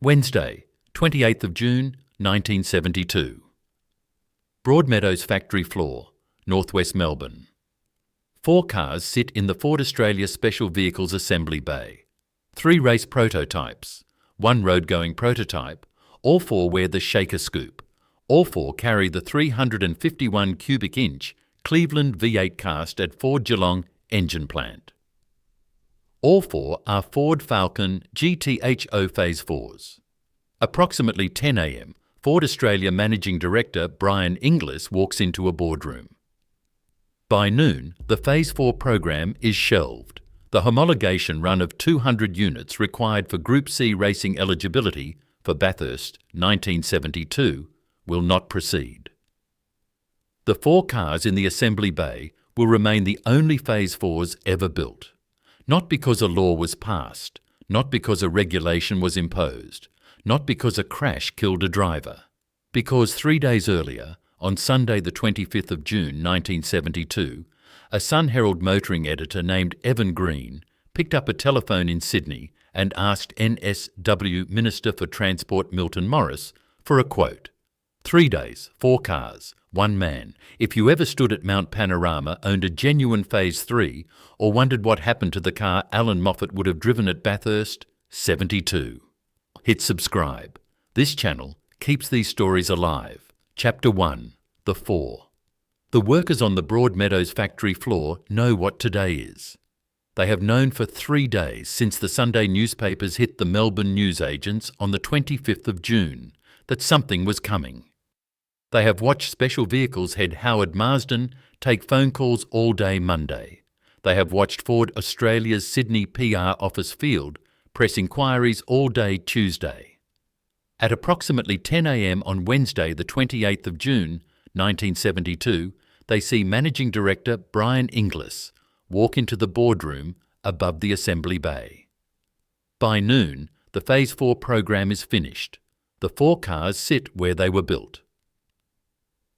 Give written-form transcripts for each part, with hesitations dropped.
Wednesday, 28th of June, 1972. Broadmeadows factory floor, northwest Melbourne. 4 cars sit in the Ford Australia Special Vehicles Assembly Bay. 3 race prototypes, 1 road-going prototype, all 4 wear the shaker scoop. All 4 carry the 351 cubic inch Cleveland V8 cast at Ford Geelong engine plant. All 4 are Ford Falcon GTHO Phase 4s. Approximately 10 a.m, Ford Australia Managing Director Brian Inglis walks into a boardroom. By noon, the Phase 4 program is shelved. The homologation run of 200 units required for Group C racing eligibility for Bathurst 1972 will not proceed. The 4 cars in the assembly bay will remain the only Phase 4s ever built. Not because a law was passed, not because a regulation was imposed, not because a crash killed a driver. Because 3 days earlier, on Sunday the 25th of June 1972, a Sun-Herald motoring editor named Evan Green picked up a telephone in Sydney and asked NSW Minister for Transport Milton for a quote. 3 days, 4 cars, 1 man. If you ever stood at Mount Panorama, owned a genuine Phase 3, or wondered what happened to the car Allan Moffat would have driven at Bathurst, 72. Hit subscribe. This channel keeps these stories alive. Chapter 1. The 4. The workers on the Broadmeadows factory floor know what today is. They have known for 3 days since the Sunday newspapers hit the Melbourne newsagents on the 25th of June that something was coming. They have watched Special Vehicles head Howard Marsden take phone calls all day Monday. They have watched Ford Australia's Sydney PR office field press inquiries all day Tuesday. At approximately 10 a.m. on Wednesday the 28th of June 1972, they see Managing Director Brian Inglis walk into the boardroom above the assembly bay. By noon, the Phase 4 program is finished. The 4 cars sit where they were built.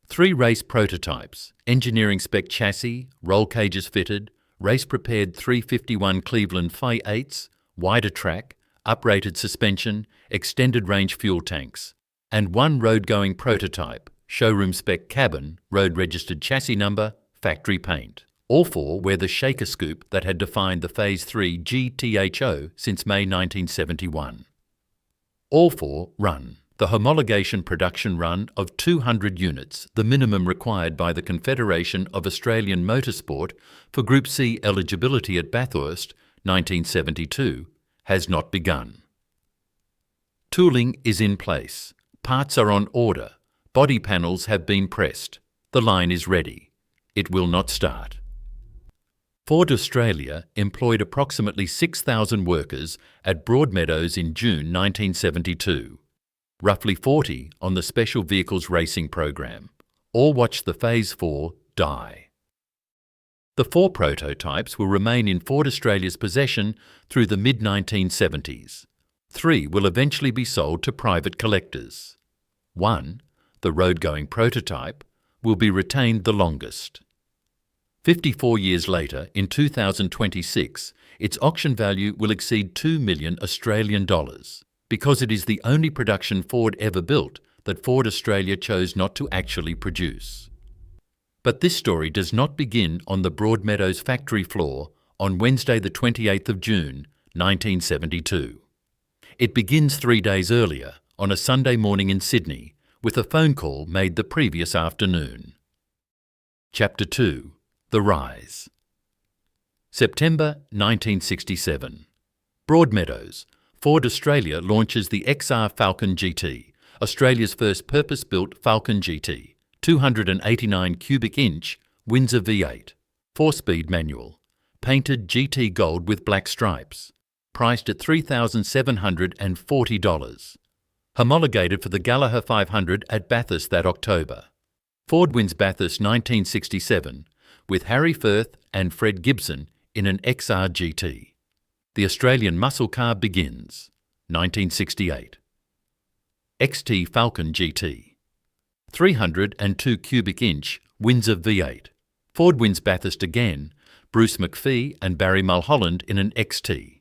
3 race prototypes, engineering spec chassis, roll cages fitted, race-prepared 351 Cleveland Phi-8s, wider track, uprated suspension, extended range fuel tanks, and 1 road-going prototype, showroom spec cabin, road-registered chassis number, factory paint. All 4 wear the shaker scoop that had defined the Phase 3 GTHO since May 1971. All 4 run. The homologation production run of 200 units, the minimum required by the Confederation of Australian Motorsport for Group C eligibility at Bathurst 1972, has not begun. Tooling is in place. Parts are on order. Body panels have been pressed. The line is ready. It will not start. Ford Australia employed approximately 6,000 workers at Broadmeadows in June 1972. Roughly 40 on the Special Vehicles Racing program. All watched the Phase 4 die. The 4 prototypes will remain in Ford Australia's possession through the mid-1970s. 3 will eventually be sold to private collectors. 1, the road-going prototype, will be retained the longest. 54 years later, in 2026, its auction value will exceed $2 million Australian dollars. Because it is the only production Ford ever built that Ford Australia chose not to actually produce. But this story does not begin on the Broadmeadows factory floor on Wednesday the 28th of June, 1972. It begins 3 days earlier, on a Sunday morning in Sydney, with a phone call made the previous afternoon. Chapter 2. The Rise. September 1967. Broadmeadows. Ford Australia launches the XR Falcon GT, Australia's first purpose-built Falcon GT, 289 cubic inch Windsor V8, 4-speed manual, painted GT gold with black stripes, priced at $3,740. Homologated for the Gallagher 500 at Bathurst that October. Ford wins Bathurst 1967 with Harry Firth and Fred Gibson in an XR GT. The Australian muscle car begins. 1968. XT Falcon GT. 302 cubic inch Windsor V8. Ford wins Bathurst again, Bruce McPhee and Barry Mulholland in an XT.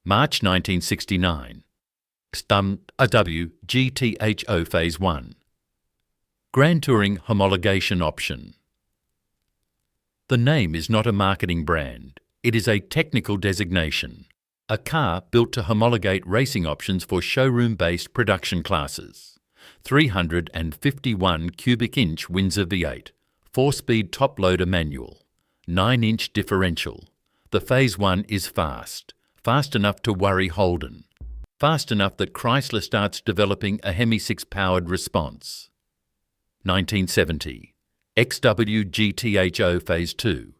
March 1969. GTHO Phase 1. Grand Touring Homologation Option. The name is not a marketing brand. It is a technical designation. A car built to homologate racing options for showroom-based production classes. 351 cubic inch Windsor V8, 4-speed top-loader manual, 9-inch differential. The Phase 1 is fast enough to worry Holden, fast enough that Chrysler starts developing a Hemi-6-powered response. 1970. XW GTHO Phase 2.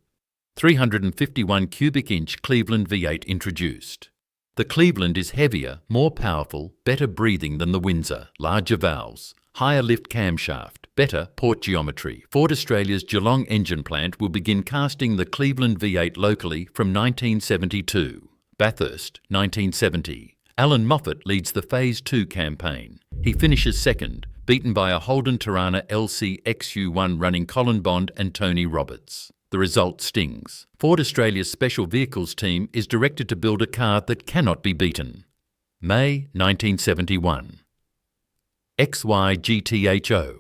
351 cubic inch Cleveland V8 introduced. The Cleveland is heavier, more powerful, better breathing than the Windsor, larger valves, higher lift camshaft, better port geometry. Ford Australia's Geelong engine plant will begin casting the Cleveland V8 locally from 1972. Bathurst, 1970. Allan Moffat leads the Phase 2 campaign. He finishes second, beaten by a Holden Torana LC XU1 running Colin Bond and Tony Roberts. The result stings. Ford Australia's Special Vehicles team is directed to build a car that cannot be beaten. May 1971. XY GTHO.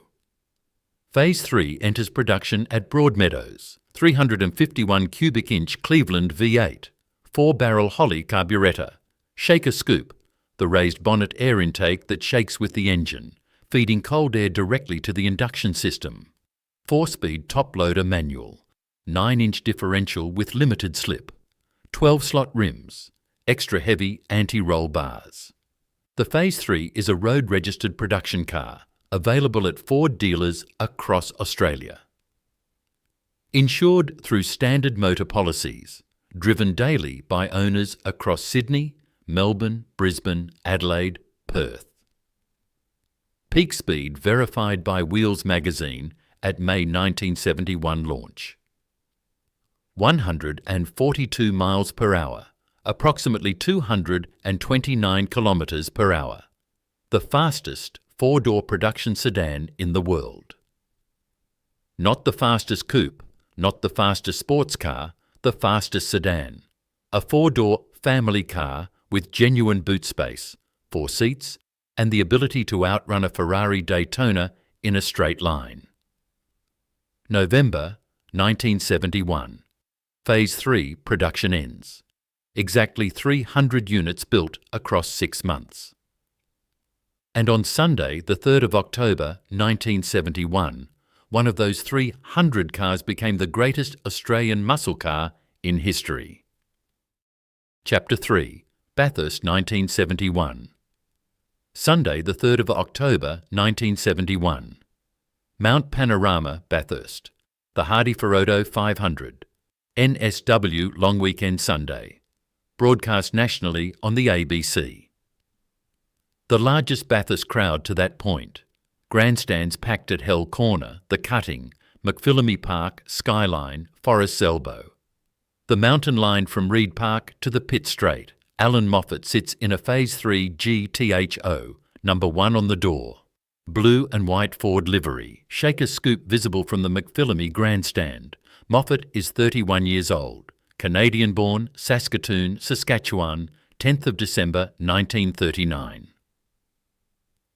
Phase 3 enters production at Broadmeadows. 351 cubic inch Cleveland V8. 4-barrel Holly carburettor. Shaker scoop, the raised bonnet air intake that shakes with the engine, feeding cold air directly to the induction system. 4-speed top-loader manual. 9-inch differential with limited slip, 12-slot rims, extra heavy anti-roll bars. The Phase 3 is a road-registered production car, available at Ford dealers across Australia. Insured through standard motor policies, driven daily by owners across Sydney, Melbourne, Brisbane, Adelaide, Perth. Peak speed verified by Wheels magazine at May 1971 launch. 142 miles per hour, approximately 229 kilometres per hour. The fastest 4-door production sedan in the world. Not the fastest coupe, not the fastest sports car, the fastest sedan. A 4-door family car with genuine boot space, 4 seats, and the ability to outrun a Ferrari Daytona in a straight line. November 1971. Phase 3 production ends. Exactly 300 units built across 6 months. And on Sunday, the 3rd of October 1971, one of those 300 cars became the greatest Australian muscle car in history. Chapter 3. Bathurst 1971. Sunday, the 3rd of October 1971. Mount Panorama, Bathurst. The Hardy Ferodo 500. NSW Long Weekend Sunday. Broadcast nationally on the ABC. The largest Bathurst crowd to that point. Grandstands packed at Hell Corner, The Cutting, McPhillamy Park, Skyline, Forest's Elbow. The mountain line from Reed Park to the Pitt Straight. Allan Moffat sits in a Phase 3 GTHO, number 1 on the door. Blue and white Ford livery, shaker scoop visible from the McPhillamy grandstand. Moffat is 31 years old, Canadian-born, Saskatoon, Saskatchewan, 10th of December 1939.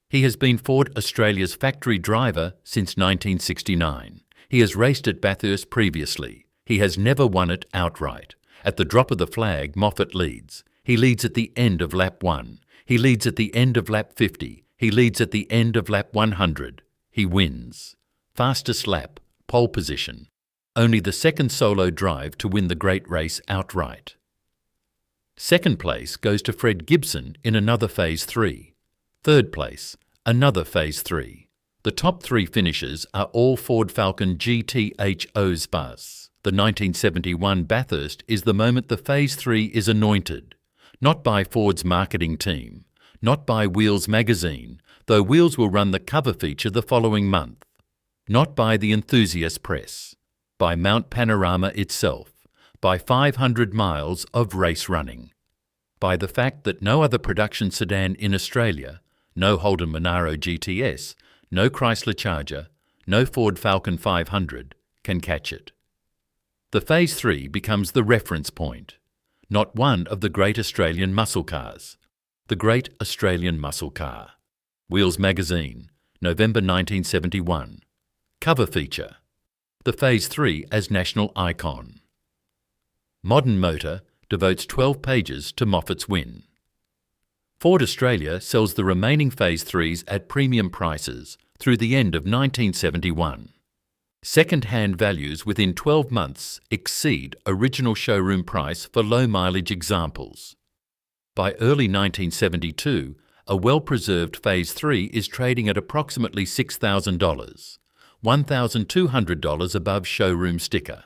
He has been Ford Australia's factory driver since 1969. He has raced at Bathurst previously. He has never won it outright. At the drop of the flag, Moffat leads. He leads at the end of lap 1. He leads at the end of lap 50. He leads at the end of lap 100. He wins. Fastest lap, pole position. Only the second solo drive to win the great race outright. Second place goes to Fred Gibson in another Phase 3. Third place, another Phase 3. The top 3 finishers are all Ford Falcon GTHO's bus. The 1971 Bathurst is the moment the Phase 3 is anointed. Not by Ford's marketing team, not by Wheels magazine, though Wheels will run the cover feature the following month. Not by the enthusiast press. By Mount Panorama itself, by 500 miles of race running, by the fact that no other production sedan in Australia, no Holden Monaro GTS, no Chrysler Charger, no Ford Falcon 500, can catch it. The Phase 3 becomes the reference point, not one of the great Australian muscle cars. the Great Australian Muscle Car. Wheels Magazine, November 1971. Cover feature. The Phase 3 as national icon. Modern Motor devotes 12 pages to Moffat's win. Ford Australia sells the remaining Phase 3s at premium prices through the end of 1971. Second-hand values within 12 months exceed original showroom price for low-mileage examples. By early 1972, a well-preserved Phase 3 is trading at approximately $6,000, $1,200 above showroom sticker.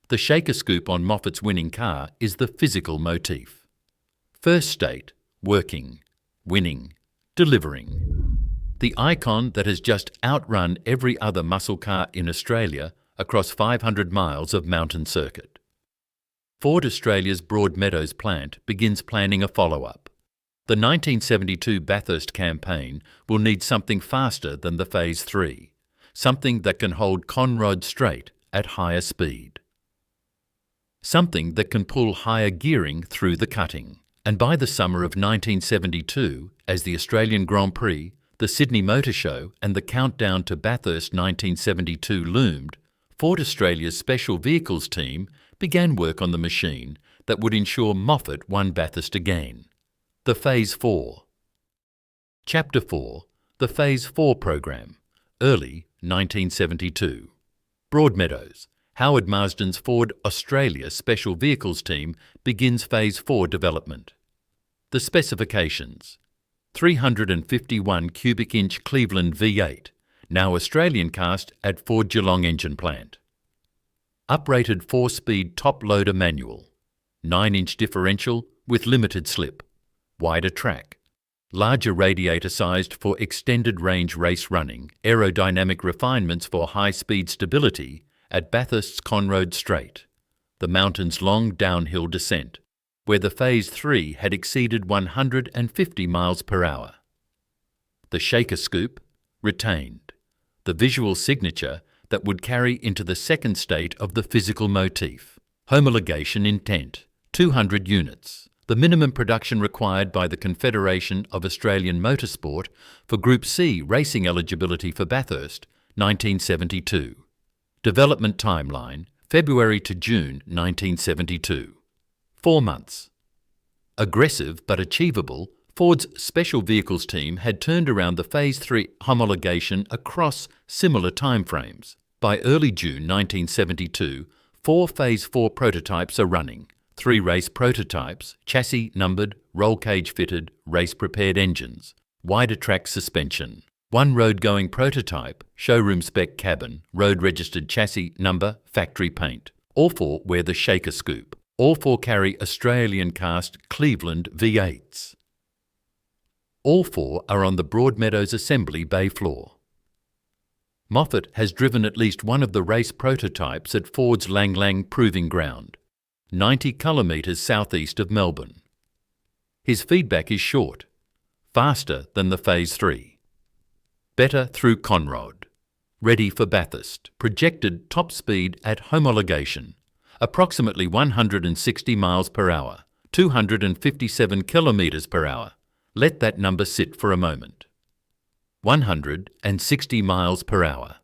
The shaker scoop on Moffat's winning car is the physical motif. First state, working, winning, delivering. The icon that has just outrun every other muscle car in Australia across 500 miles of mountain circuit. Ford Australia's Broadmeadows plant begins planning a follow-up. The 1972 Bathurst campaign will need something faster than the Phase 3, something that can hold conrod straight at higher speed. Something that can pull higher gearing through the cutting. And by the summer of 1972, as the Australian Grand Prix, the Sydney Motor Show and the countdown to Bathurst 1972 loomed, Ford Australia's Special Vehicles team began work on the machine that would ensure Moffat won Bathurst again. The Phase 4. Chapter 4, the Phase 4 program, early 1972. Broadmeadows, Howard Marsden's Ford Australia Special Vehicles team begins Phase 4 development. The specifications: 351 cubic inch Cleveland V8, now Australian cast at Ford Geelong engine plant. Uprated 4-speed top-loader manual, 9-inch differential with limited slip, wider track, larger radiator sized for extended range race running, aerodynamic refinements for high-speed stability at Bathurst's Conrod Straight, the mountain's long downhill descent, where the Phase 3 had exceeded 150 miles per hour. The shaker scoop, retained, the visual signature that would carry into the second state of the physical motif. Homologation intent, 200 units, the minimum production required by the Confederation of Australian Motorsport for Group C racing eligibility for Bathurst, 1972. Development timeline, February to June 1972. 4 months. Aggressive but achievable, Ford's Special Vehicles team had turned around the Phase 3 homologation across similar timeframes. By early June 1972, 4 Phase 4 prototypes are running, 3 race prototypes, chassis numbered, roll cage fitted, race prepared engines, wider track suspension. 1 road-going prototype, showroom spec cabin, road-registered chassis number, factory paint. All 4 wear the shaker scoop. All 4 carry Australian cast Cleveland V8s. All 4 are on the Broadmeadows assembly bay floor. Moffat has driven at least one of the race prototypes at Ford's Lang Lang Proving Ground, 90 kilometres southeast of Melbourne. His feedback is short, faster than the Phase 3. Better through Conrod. Ready for Bathurst. Projected top speed at homologation, approximately 160 miles per hour, 257 kilometres per hour. Let that number sit for a moment. 160 miles per hour.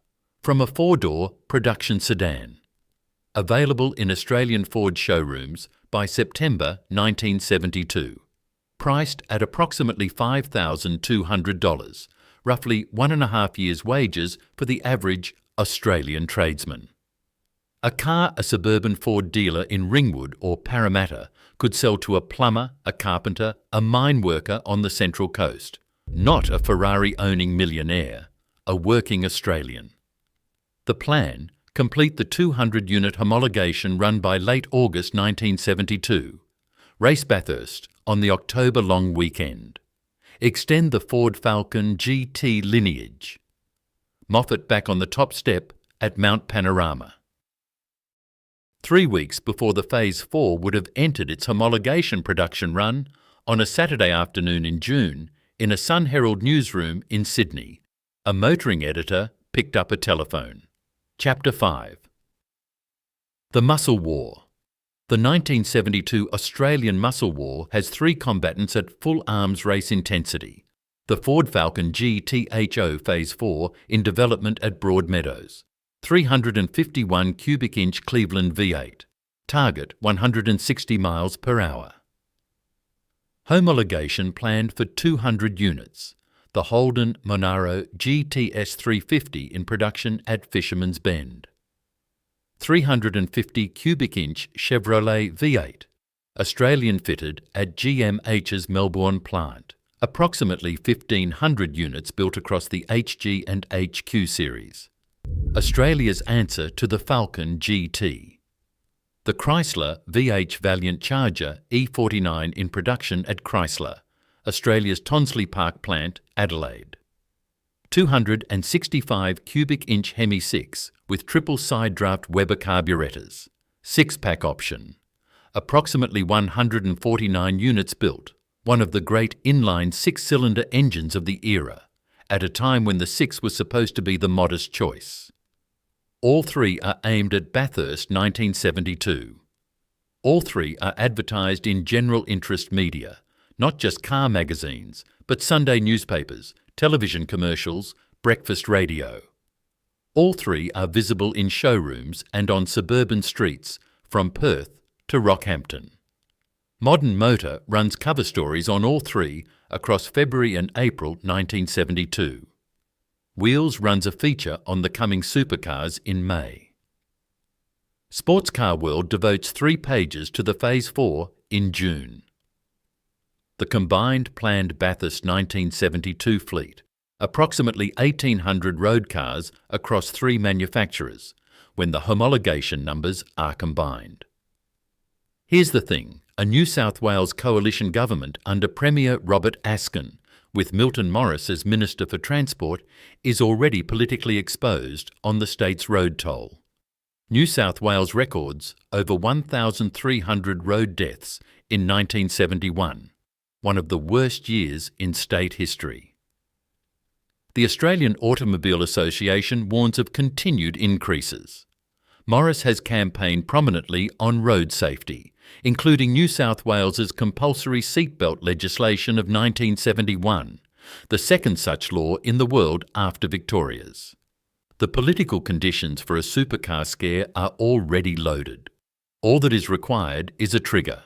From a 4-door production sedan. Available in Australian Ford showrooms by September 1972. Priced at approximately $5,200, roughly 1.5 years' wages for the average Australian tradesman. A car a suburban Ford dealer in Ringwood or Parramatta could sell to a plumber, a carpenter, a mine worker on the Central Coast. Not a Ferrari-owning millionaire, a working Australian. The plan: complete the 200-unit homologation run by late August 1972. Race Bathurst on the October long weekend. Extend the Ford Falcon GT lineage. Moffat back on the top step at Mount Panorama. 3 weeks before the Phase 4 would have entered its homologation production run, on a Saturday afternoon in June, in a Sun-Herald newsroom in Sydney, a motoring editor picked up a telephone. Chapter 5. The Muscle War. The 1972 Australian Muscle War has 3 combatants at full arms race intensity. The Ford Falcon GTHO Phase 4 in development at Broadmeadows. 351 cubic inch Cleveland V8. Target 160 miles per hour. Homologation planned for 200 units. The Holden Monaro GTS 350 in production at Fisherman's Bend. 350 cubic inch Chevrolet V8, Australian fitted at GMH's Melbourne plant. Approximately 1,500 units built across the HG and HQ series. Australia's answer to the Falcon GT. The Chrysler VH Valiant Charger E49 in production at Chrysler, Australia's Tonsley Park plant, Adelaide. 265 cubic inch Hemi 6 with triple side draft Weber carburettors. 6-pack option. Approximately 149 units built. One of the great inline 6-cylinder engines of the era, at a time when the 6 was supposed to be the modest choice. All 3 are aimed at Bathurst 1972. All 3 are advertised in general interest media, not just car magazines, but Sunday newspapers, television commercials, breakfast radio. All 3 are visible in showrooms and on suburban streets from Perth to Rockhampton. Modern Motor runs cover stories on all 3 across February and April 1972. Wheels runs a feature on the coming supercars in May. Sports Car World devotes 3 pages to the Phase 4 in June. The combined planned Bathurst 1972 fleet, approximately 1,800 road cars across 3 manufacturers, when the homologation numbers are combined. Here's the thing, a New South Wales coalition government under Premier Robert Askin, with Milton Morris as Minister for Transport, is already politically exposed on the state's road toll. New South Wales records over 1,300 road deaths in 1971. One of the worst years in state history. The Australian Automobile Association warns of continued increases. Morris has campaigned prominently on road safety, including New South Wales's compulsory seatbelt legislation of 1971, the second such law in the world after Victoria's. The political conditions for a supercar scare are already loaded. All that is required is a trigger.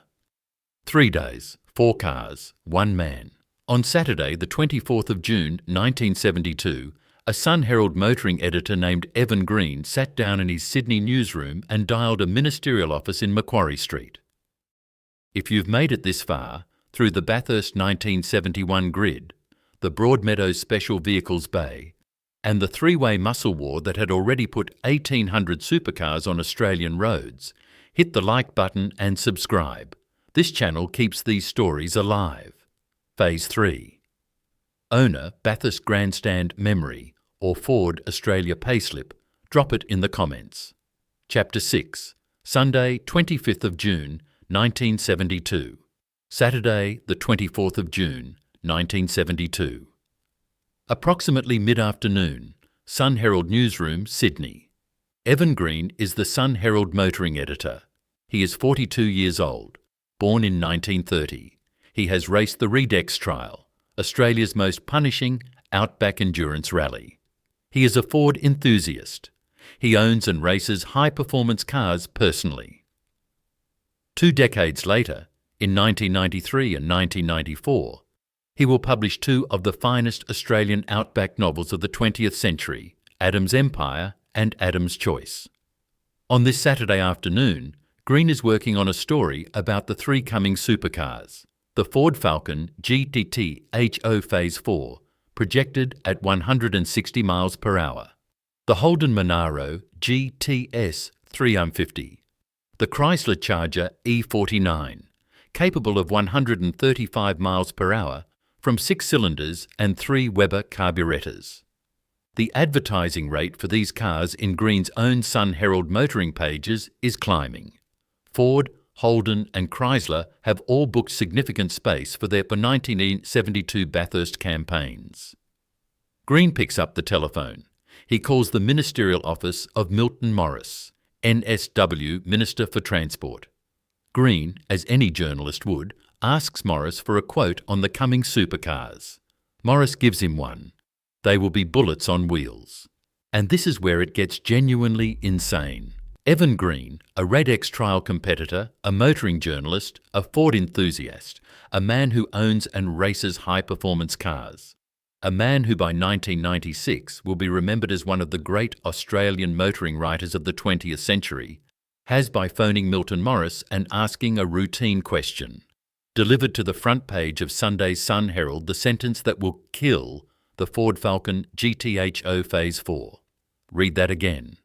3 days. 4 cars, 1 man. On Saturday, the 24th of June, 1972, a Sun-Herald motoring editor named Evan Green sat down in his Sydney newsroom and dialled a ministerial office in Macquarie Street. If you've made it this far, through the Bathurst 1971 grid, the Broadmeadows Special Vehicles Bay, and the 3-way muscle war that had already put 1,800 supercars on Australian roads, hit the like button and subscribe. This channel keeps these stories alive. Phase 3. Owner Bathurst Grandstand Memory or Ford Australia Payslip, drop it in the comments. Chapter 6. Sunday, 25th of June, 1972. Saturday, the 24th of June, 1972. Approximately mid-afternoon, Sun-Herald Newsroom, Sydney. Evan Green is the Sun-Herald motoring editor. He is 42 years old. Born in 1930, he has raced the Redux Trial, Australia's most punishing outback endurance rally. He is a Ford enthusiast. He owns and races high-performance cars personally. 2 decades later, in 1993 and 1994, he will publish 2 of the finest Australian outback novels of the 20th century, Adam's Empire and Adam's Choice. On this Saturday afternoon, Green is working on a story about the 3 coming supercars. The Ford Falcon GTHO Phase 4, projected at 160 miles per hour. The Holden Monaro GTS 350. The Chrysler Charger E49, capable of 135 miles per hour from 6 cylinders and 3 Weber carburettors. The advertising rate for these cars in Green's own Sun-Herald motoring pages is climbing. Ford, Holden and Chrysler have all booked significant space for their 1972 Bathurst campaigns. Green picks up the telephone. He calls the ministerial office of Milton Morris, NSW Minister for Transport. Green, as any journalist would, asks Morris for a quote on the coming supercars. Morris gives him one. They will be bullets on wheels. And this is where it gets genuinely insane. Evan Green, a Radex trial competitor, a motoring journalist, a Ford enthusiast, a man who owns and races high-performance cars, a man who by 1996 will be remembered as one of the great Australian motoring writers of the 20th century, has by phoning Milton Morris and asking a routine question, delivered to the front page of Sunday's Sun-Herald the sentence that will kill the Ford Falcon GTHO Phase 4. Read that again.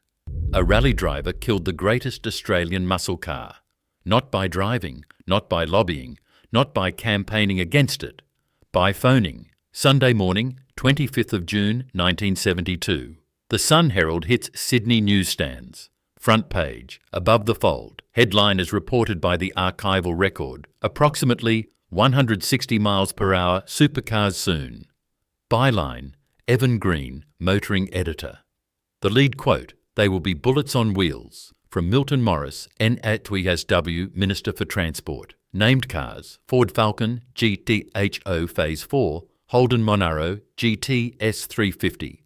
A rally driver killed the greatest Australian muscle car, not by driving, not by lobbying, not by campaigning against it, by phoning. Sunday morning, 25th of June 1972. The Sun-Herald hits Sydney newsstands. Front page, above the fold. Headline as reported by the archival record. Approximately 160 miles per hour supercars soon. Byline, Evan Green, motoring editor. The lead quote, they will be bullets on wheels, from Milton Morris, NATWSW Minister for Transport. Named cars, Ford Falcon GTHO Phase 4, Holden Monaro GT-S350,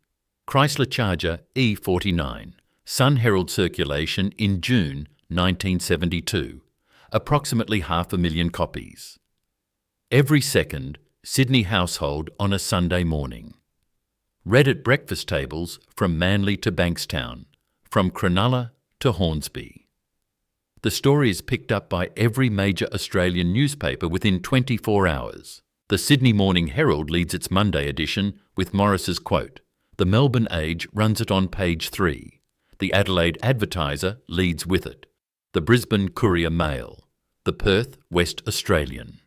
Chrysler Charger E49. Sun-Herald circulation in June 1972, approximately 500,000 copies. Every second Sydney household on a Sunday morning. Read at breakfast tables from Manly to Bankstown, from Cronulla to Hornsby. The story is picked up by every major Australian newspaper within 24 hours. The Sydney Morning Herald leads its Monday edition with Morris's quote. The Melbourne Age runs it on page 3. The Adelaide Advertiser leads with it. The Brisbane Courier Mail. The Perth West Australian.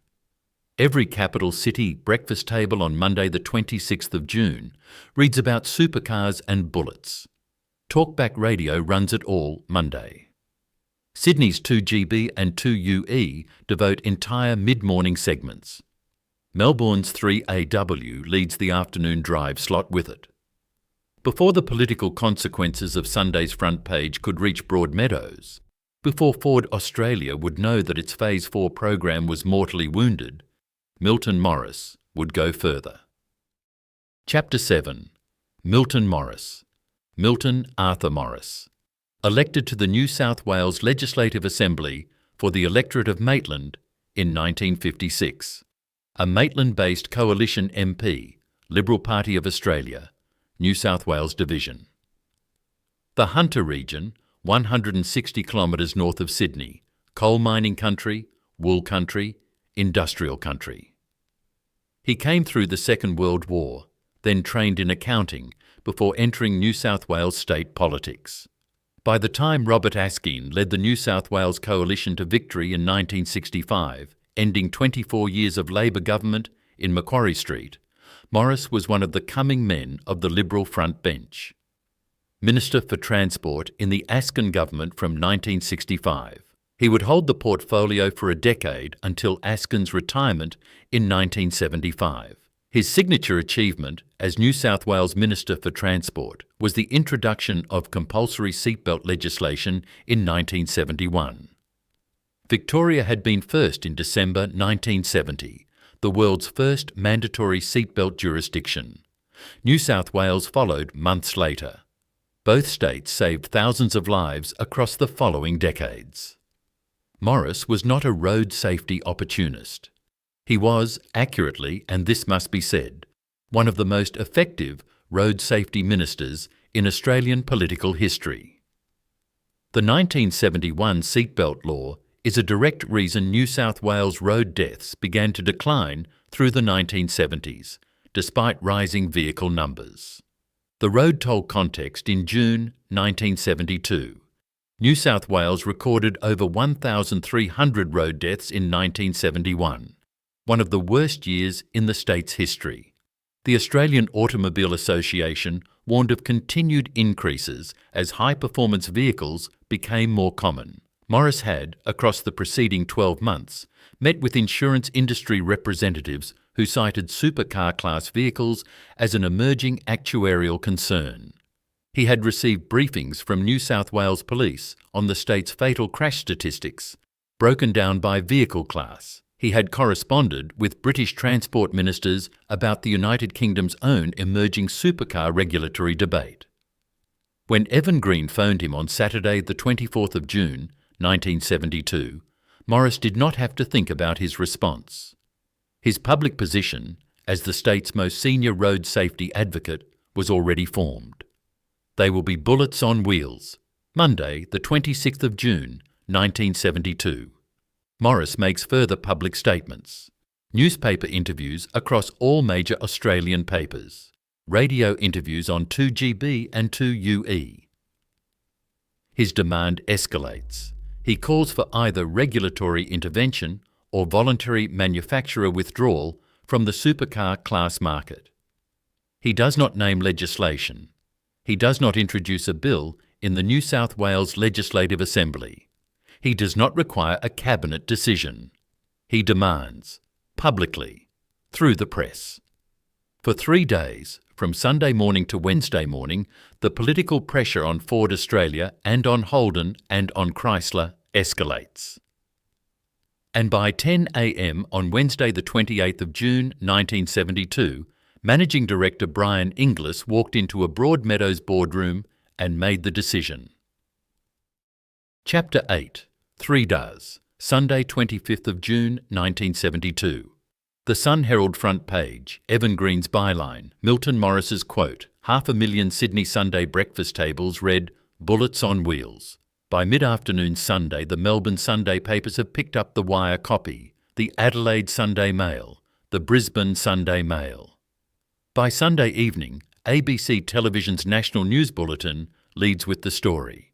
Every capital city breakfast table on Monday the 26th of June reads about supercars and bullets. Talkback Radio runs it all Monday. Sydney's 2GB and 2UE devote entire mid-morning segments. Melbourne's 3AW leads the afternoon drive slot with it. Before the political consequences of Sunday's front page could reach Broadmeadows, before Ford Australia would know that its Phase 4 program was mortally wounded, Milton Morris would go further. Chapter 7. Milton Morris. Milton Arthur Morris. Elected to the New South Wales Legislative Assembly for the electorate of Maitland in 1956. A Maitland-based coalition MP, Liberal Party of Australia, New South Wales Division. The Hunter region, 160 kilometres north of Sydney, coal mining country, wool country, industrial country. He came through the Second World War, then trained in accounting before entering New South Wales state politics. By the time Robert Askin led the New South Wales coalition to victory in 1965, ending 24 years of Labor government in Macquarie Street, Morris was one of the coming men of the Liberal front bench. Minister for Transport in the Askin government from 1965. He would hold the portfolio for a decade until Askin's retirement in 1975. His signature achievement as New South Wales Minister for Transport was the introduction of compulsory seatbelt legislation in 1971. Victoria had been first in December 1970, the world's first mandatory seatbelt jurisdiction. New South Wales followed months later. Both states saved thousands of lives across the following decades. Morris was not a road safety opportunist. He was, accurately, and this must be said, one of the most effective road safety ministers in Australian political history. The 1971 seatbelt law is a direct reason New South Wales road deaths began to decline through the 1970s, despite rising vehicle numbers. The road toll context in June 1972. New South Wales recorded over 1,300 road deaths in 1971, one of the worst years in the state's history. The Australian Automobile Association warned of continued increases as high-performance vehicles became more common. Morris had, across the preceding 12 months, met with insurance industry representatives who cited supercar-class vehicles as an emerging actuarial concern. He had received briefings from New South Wales Police on the state's fatal crash statistics, broken down by vehicle class. He had corresponded with British transport ministers about the United Kingdom's own emerging supercar regulatory debate. When Evan Green phoned him on Saturday the 24th of June, 1972, Morris did not have to think about his response. His public position, as the state's most senior road safety advocate, was already formed. They will be bullets on wheels. Monday, the 26th of June, 1972. Morris makes further public statements. Newspaper interviews across all major Australian papers. Radio interviews on 2GB and 2UE. His demand escalates. He calls for either regulatory intervention or voluntary manufacturer withdrawal from the supercar class market. He does not name legislation. He does not introduce a bill in the New South Wales Legislative Assembly. He does not require a cabinet decision. He demands, publicly, through the press. For 3 days, from Sunday morning to Wednesday morning, the political pressure on Ford Australia and on Holden and on Chrysler escalates. And by 10 a.m. on Wednesday the 28th of June 1972, Managing Director Brian Inglis walked into a Broadmeadows boardroom and made the decision. Chapter 8. 3 Does. Sunday 25th of June 1972. The Sun-Herald front page, Evan Green's byline, Milton Morris's quote, 500,000 Sydney Sunday breakfast tables read, "Bullets on wheels." By mid-afternoon Sunday, the Melbourne Sunday papers have picked up the Wire copy, the Adelaide Sunday Mail, the Brisbane Sunday Mail. By Sunday evening, ABC Television's National News Bulletin leads with the story.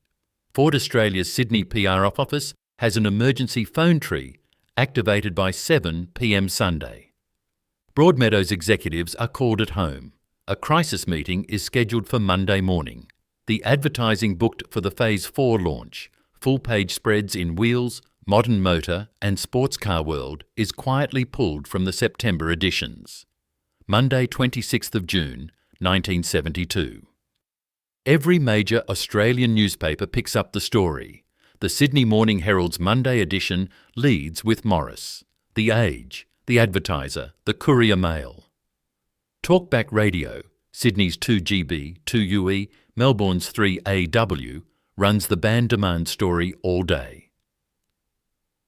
Ford Australia's Sydney PR office has an emergency phone tree activated by 7 p.m. Sunday. Broadmeadows executives are called at home. A crisis meeting is scheduled for Monday morning. The advertising booked for the Phase 4 launch, full-page spreads in Wheels, Modern Motor and Sports Car World, is quietly pulled from the September editions. Monday 26th of June, 1972. Every major Australian newspaper picks up the story. The Sydney Morning Herald's Monday edition leads with Morris, The Age, The Advertiser, The Courier Mail. Talkback Radio, Sydney's 2GB, 2UE, Melbourne's 3AW, runs the ban demand story all day.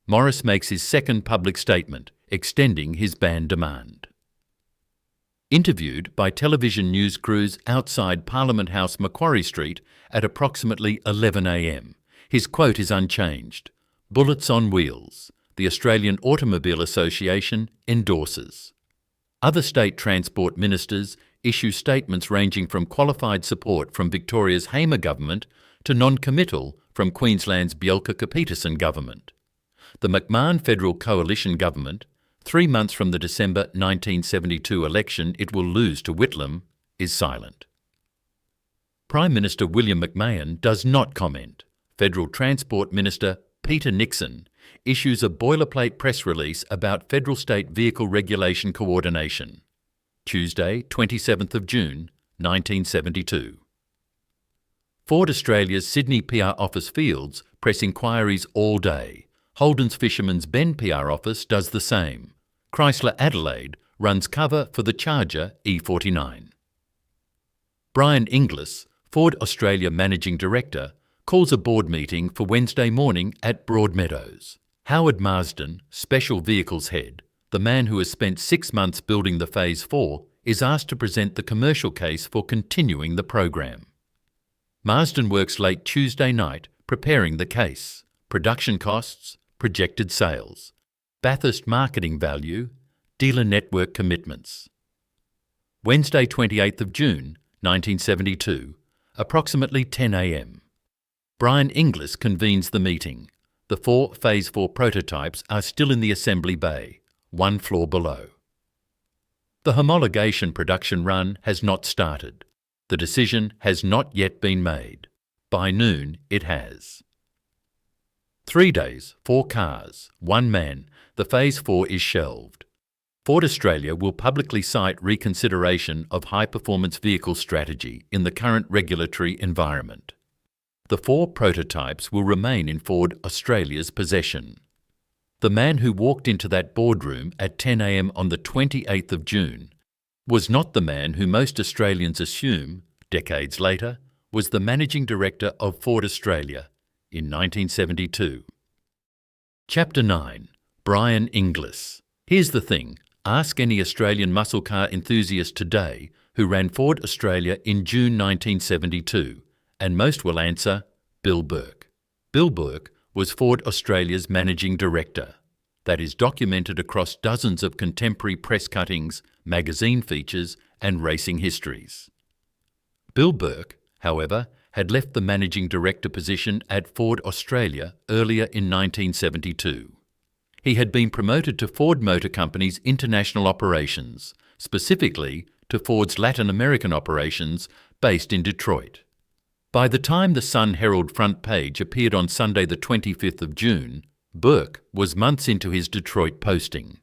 Morris makes his second public statement, extending his ban demand. Interviewed by television news crews outside Parliament House, Macquarie Street, at approximately 11 a.m. His quote is unchanged. Bullets on wheels. The Australian Automobile Association endorses. Other state transport ministers issue statements ranging from qualified support from Victoria's Hamer government to non-committal from Queensland's Bjelke-Petersen government. The McMahon Federal Coalition government, 3 months from the December 1972 election it will lose to Whitlam, is silent. Prime Minister William McMahon does not comment. Federal Transport Minister Peter Nixon issues a boilerplate press release about federal-state vehicle regulation coordination. Tuesday, 27th of June, 1972. Ford Australia's Sydney PR office fields press inquiries all day. Holden's Fisherman's Bend PR office does the same. Chrysler Adelaide runs cover for the Charger E49. Brian Inglis, Ford Australia Managing Director, calls a board meeting for Wednesday morning at Broadmeadows. Howard Marsden, Special Vehicles Head, the man who has spent 6 months building the Phase 4, is asked to present the commercial case for continuing the program. Marsden works late Tuesday night preparing the case, production costs, projected sales, Bathurst marketing value, dealer network commitments. Wednesday 28th of June, 1972, approximately 10 a.m. Brian Inglis convenes the meeting. The 4 Phase 4 prototypes are still in the assembly bay, 1 floor below. The homologation production run has not started. The decision has not yet been made. By noon, it has. 3 days, 4 cars, 1 man, the Phase 4 is shelved. Ford Australia will publicly cite reconsideration of high-performance vehicle strategy in the current regulatory environment. The 4 prototypes will remain in Ford Australia's possession. The man who walked into that boardroom at 10 a.m. on the 28th of June was not the man who most Australians assume, decades later, was the managing director of Ford Australia in 1972. Chapter 9. Brian Inglis. Here's the thing. Ask any Australian muscle car enthusiast today who ran Ford Australia in June 1972, and most will answer Bill Burke. Bill Burke was Ford Australia's managing director. That is documented across dozens of contemporary press cuttings, magazine features, and racing histories. Bill Burke, however, had left the managing director position at Ford Australia earlier in 1972. He had been promoted to Ford Motor Company's international operations, specifically to Ford's Latin American operations based in Detroit. By the time the Sun-Herald front page appeared on Sunday the 25th of June, Burke was months into his Detroit posting.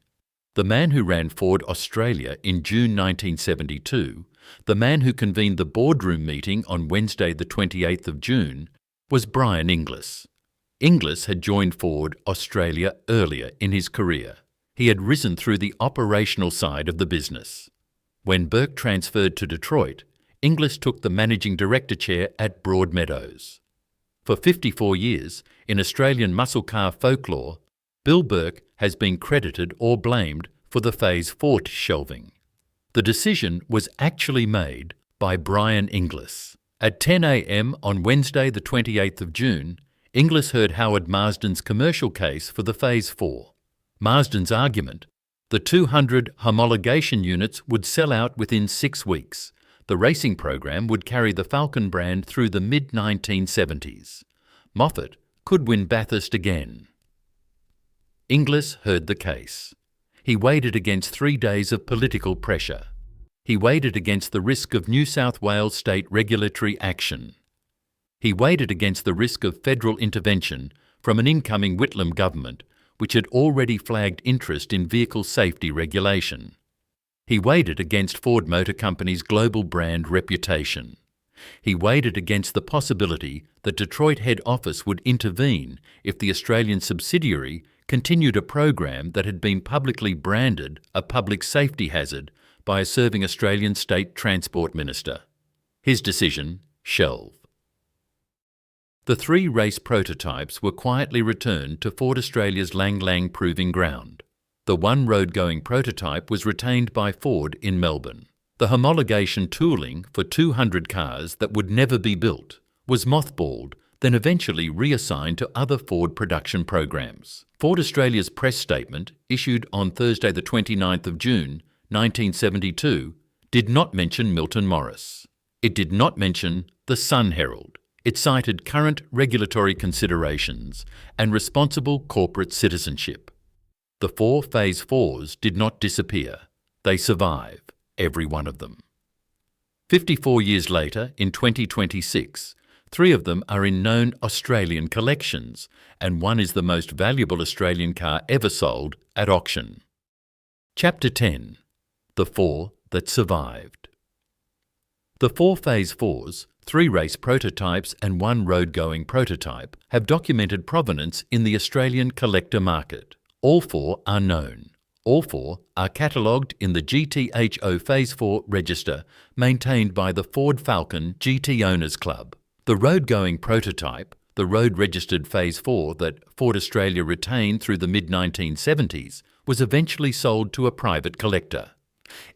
The man who ran Ford Australia in June 1972, the man who convened the boardroom meeting on Wednesday the 28th of June, was Brian Inglis. Inglis had joined Ford Australia earlier in his career. He had risen through the operational side of the business. When Burke transferred to Detroit, Inglis took the managing director chair at Broadmeadows. For 54 years, in Australian muscle car folklore, Bill Burke has been credited or blamed for the Phase 4 shelving. The decision was actually made by Brian Inglis. At 10 a.m. on Wednesday the 28th of June, Inglis heard Howard Marsden's commercial case for the Phase 4. Marsden's argument: the 200 homologation units would sell out within 6 weeks. The racing program would carry the Falcon brand through the mid-1970s. Moffat could win Bathurst again. Inglis heard the case. He weighed it against 3 days of political pressure. He weighed it against the risk of New South Wales state regulatory action. He weighed it against the risk of federal intervention from an incoming Whitlam government, which had already flagged interest in vehicle safety regulation. He weighed it against Ford Motor Company's global brand reputation. He weighed it against the possibility that Detroit head office would intervene if the Australian subsidiary continued a program that had been publicly branded a public safety hazard by a serving Australian State Transport Minister. His decision: shelve. The 3 race prototypes were quietly returned to Ford Australia's Lang Lang Proving Ground. The 1 road-going prototype was retained by Ford in Melbourne. The homologation tooling for 200 cars that would never be built was mothballed, then eventually reassigned to other Ford production programs. Ford Australia's press statement, issued on Thursday the 29th of June, 1972, did not mention Milton Morris. It did not mention the Sun-Herald. It cited current regulatory considerations and responsible corporate citizenship. The 4 Phase 4s did not disappear. They survive, every one of them. 54 years later, in 2026, 3 of them are in known Australian collections, and 1 is the most valuable Australian car ever sold at auction. Chapter 10. The 4 that survived. The 4 Phase 4s, 3 race prototypes and 1 road-going prototype, have documented provenance in the Australian collector market. All 4 are known. All 4 are catalogued in the GTHO Phase 4 register maintained by the Ford Falcon GT Owners Club. The road-going prototype, the road-registered Phase 4 that Ford Australia retained through the mid-1970s, was eventually sold to a private collector.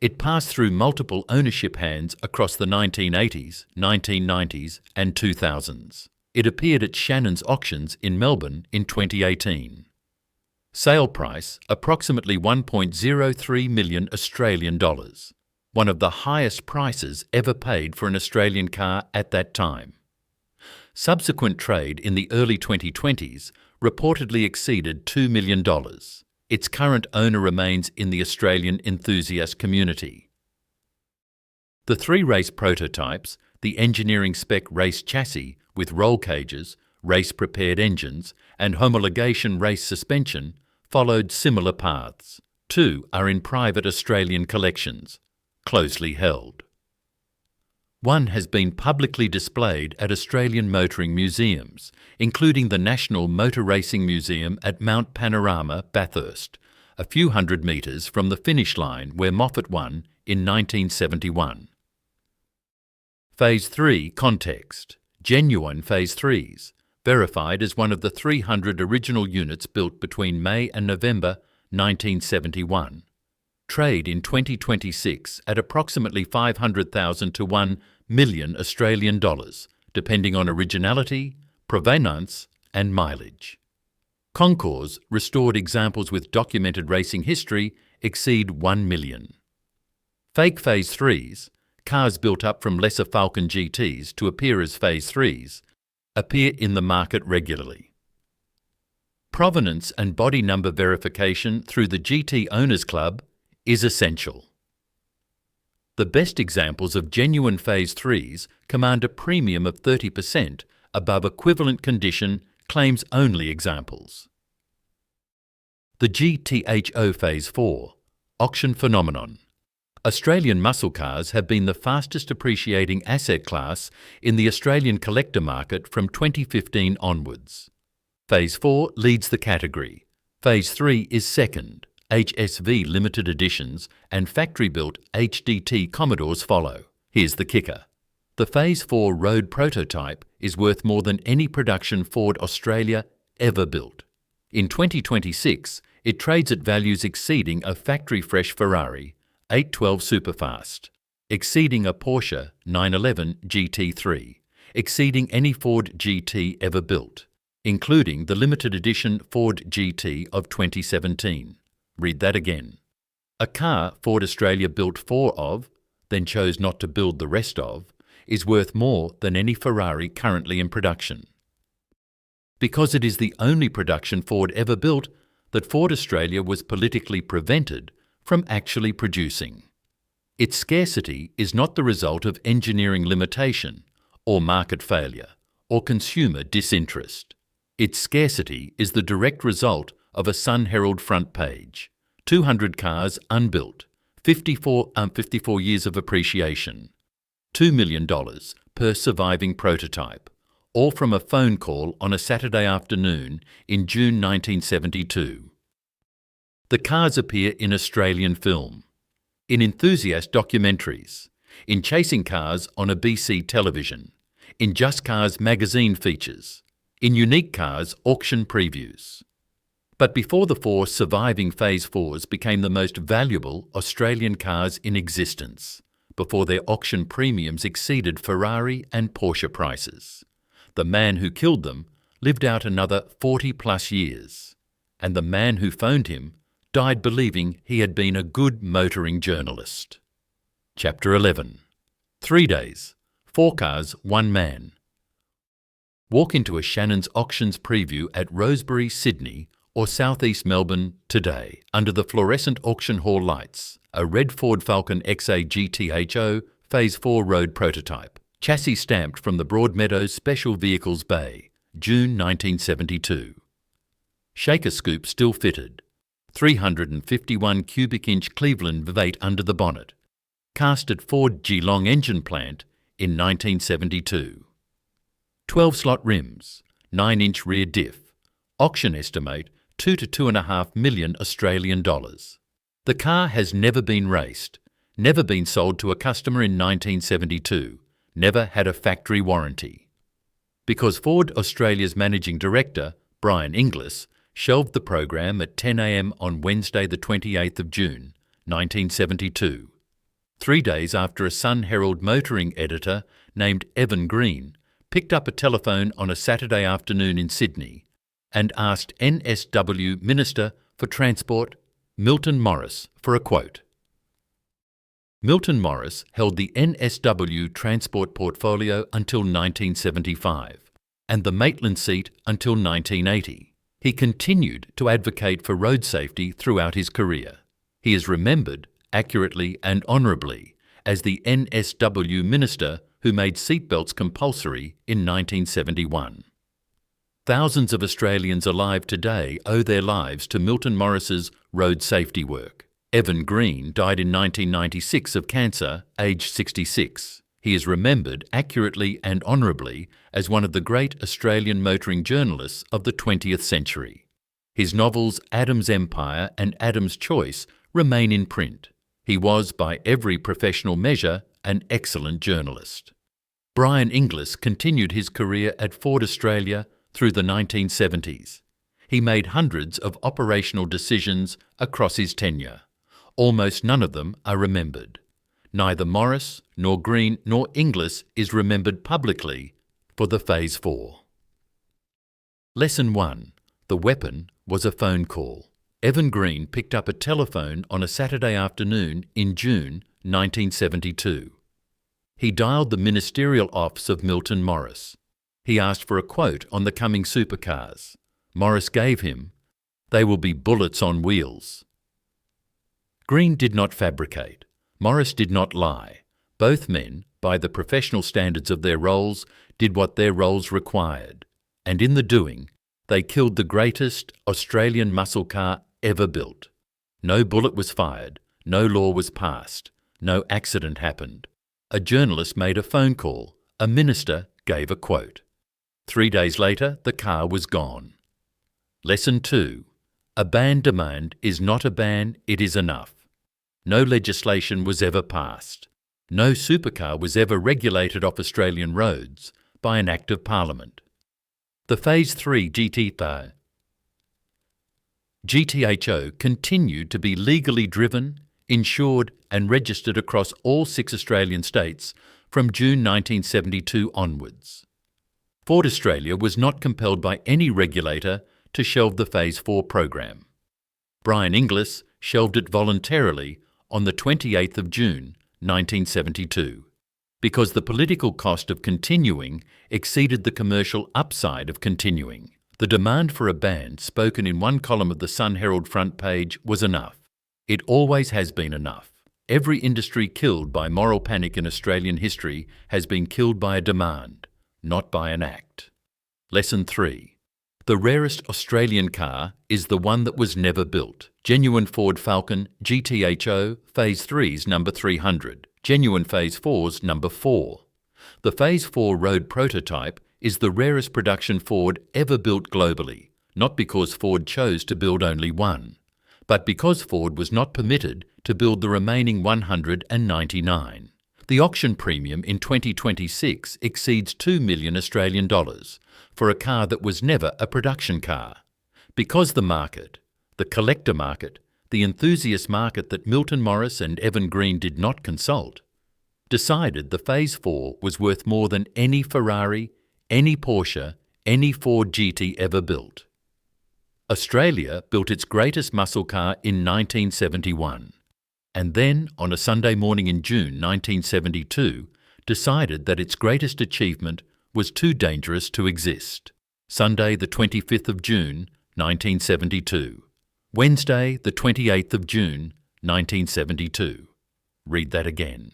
It passed through multiple ownership hands across the 1980s, 1990s and 2000s. It appeared at Shannons auctions in Melbourne in 2018. Sale price approximately 1.03 million Australian dollars, one of the highest prices ever paid for an Australian car at that time. Subsequent trade in the early 2020s reportedly exceeded $2 million. Its current owner remains in the Australian enthusiast community. The 3 race prototypes, the engineering spec race chassis with roll cages, race-prepared engines and homologation race suspension, followed similar paths. 2 are in private Australian collections, closely held. One has been publicly displayed at Australian motoring museums, including the National Motor Racing Museum at Mount Panorama, Bathurst, a few hundred metres from the finish line where Moffat won in 1971. Phase 3 context. Genuine Phase 3s, verified as one of the 300 original units built between May and November 1971. Trade in 2026 at approximately 500,000 to 1 million Australian dollars, depending on originality, provenance and mileage. Concours restored examples with documented racing history exceed 1 million. Fake Phase 3s, cars built up from lesser Falcon GTs to appear as Phase 3s, appear in the market regularly. Provenance and body number verification through the GT Owners Club is essential. The best examples of genuine Phase 3s command a premium of 30% above equivalent condition claims-only examples. The GTHO Phase 4 Auction Phenomenon. Australian muscle cars have been the fastest appreciating asset class in the Australian collector market from 2015 onwards. Phase 4 leads the category. Phase 3 is second. HSV limited editions and factory-built HDT Commodores follow. Here's the kicker. The Phase 4 road prototype is worth more than any production Ford Australia ever built. In 2026, it trades at values exceeding a factory-fresh Ferrari 812 Superfast, exceeding a Porsche 911 GT3, exceeding any Ford GT ever built, including the limited edition Ford GT of 2017. Read that again. A car Ford Australia built 4 of, then chose not to build the rest of, is worth more than any Ferrari currently in production. Because it is the only production Ford ever built that Ford Australia was politically prevented from actually producing. Its scarcity is not the result of engineering limitation or market failure or consumer disinterest. Its scarcity is the direct result of a Sun-Herald front page. 200 cars unbuilt, 54 years of appreciation, $2 million per surviving prototype, all from a phone call on a Saturday afternoon in June 1972. The cars appear in Australian film, in enthusiast documentaries, in chasing cars on a BC television, in Just Cars magazine features, in unique cars auction previews. But before the 4 surviving Phase 4s became the most valuable Australian cars in existence, before their auction premiums exceeded Ferrari and Porsche prices, the man who killed them lived out another 40+ years, and the man who phoned him died believing he had been a good motoring journalist. Chapter 11. 3 days, 4 cars, 1 man. Walk into a Shannons auctions preview at Rosebery, Sydney, or southeast Melbourne today under the fluorescent auction hall lights, a red Ford Falcon XA GTHO Phase 4 road prototype, chassis stamped from the Broadmeadows Special Vehicles Bay, June 1972. Shaker scoop still fitted, 351 cubic inch Cleveland V8 under the bonnet, cast at Ford Geelong engine plant in 1972. 12-slot rims, 9-inch rear diff, auction estimate 2 to 2.5 million Australian dollars. The car has never been raced, never been sold to a customer in 1972, never had a factory warranty. Because Ford Australia's managing director, Brian Inglis, shelved the program at 10 a.m. on Wednesday the 28th of June, 1972, 3 days after a Sun-Herald motoring editor named Evan Green picked up a telephone on a Saturday afternoon in Sydney and asked NSW Minister for Transport, Milton Morris, for a quote. Milton Morris held the NSW transport portfolio until 1975 and the Maitland seat until 1980. He continued to advocate for road safety throughout his career. He is remembered, accurately and honourably, as the NSW Minister who made seatbelts compulsory in 1971. Thousands of Australians alive today owe their lives to Milton Morris's road safety work. Evan Green died in 1996 of cancer, aged 66. He is remembered accurately and honourably as one of the great Australian motoring journalists of the 20th century. His novels Adam's Empire and Adam's Choice remain in print. He was, by every professional measure, an excellent journalist. Brian Inglis continued his career at Ford Australia through the 1970s. He made hundreds of operational decisions across his tenure. Almost none of them are remembered. Neither Morris, nor Green, nor Inglis is remembered publicly for the Phase 4. Lesson 1. The weapon was a phone call. Evan Green picked up a telephone on a Saturday afternoon in June 1972. He dialed the ministerial office of Milton Morris. He asked for a quote on the coming supercars. Morris gave him, "They will be bullets on wheels." Green did not fabricate. Morris did not lie. Both men, by the professional standards of their roles, did what their roles required. And in the doing, they killed the greatest Australian muscle car ever built. No bullet was fired, no law was passed, no accident happened. A journalist made a phone call, a minister gave a quote. 3 days later, the car was gone. Lesson 2. A banned demand is not a ban, it is enough. No legislation was ever passed. No supercar was ever regulated off Australian roads by an Act of Parliament. The Phase 3 GTHO continued to be legally driven, insured and registered across all 6 Australian states from June 1972 onwards. Ford Australia was not compelled by any regulator to shelve the Phase 4 program. Brian Inglis shelved it voluntarily on the 28th of June 1972, because the political cost of continuing exceeded the commercial upside of continuing. The demand for a ban spoken in one column of the Sun-Herald front page was enough. It always has been enough. Every industry killed by moral panic in Australian history has been killed by a demand, not by an act. Lesson 3. The rarest Australian car is the one that was never built. Genuine Ford Falcon GTHO Phase 3's number 300. Genuine Phase 4's number 4. The Phase 4 road prototype is the rarest production Ford ever built globally, not because Ford chose to build only one, but because Ford was not permitted to build the remaining 199. The auction premium in 2026 exceeds $2 million Australian dollars for a car that was never a production car. Because the market, the collector market, the enthusiast market that Milton Morris and Evan Green did not consult, decided the Phase 4 was worth more than any Ferrari, any Porsche, any Ford GT ever built. Australia built its greatest muscle car in 1971. And then, on a Sunday morning in June 1972, decided that its greatest achievement was too dangerous to exist. Sunday the 25th of June 1972. Wednesday the 28th of June 1972. Read that again.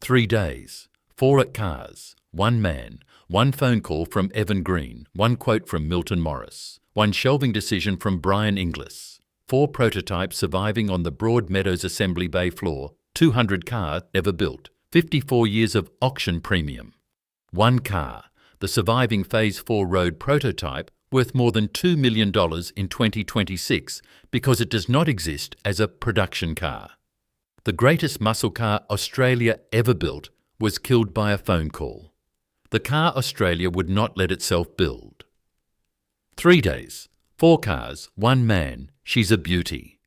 3 days, 4 cars, 1 man, 1 phone call from Evan Green, 1 quote from Milton Morris, 1 shelving decision from Brian Inglis, 4 prototypes surviving on the Broadmeadows assembly bay floor, 200 cars never built, 54 years of auction premium. 1 car, the surviving Phase 4 road prototype, worth more than $2 million in 2026 because it does not exist as a production car. The greatest muscle car Australia ever built was killed by a phone call. The car Australia would not let itself build. 3 days, 4 cars, 1 man, she's a beauty.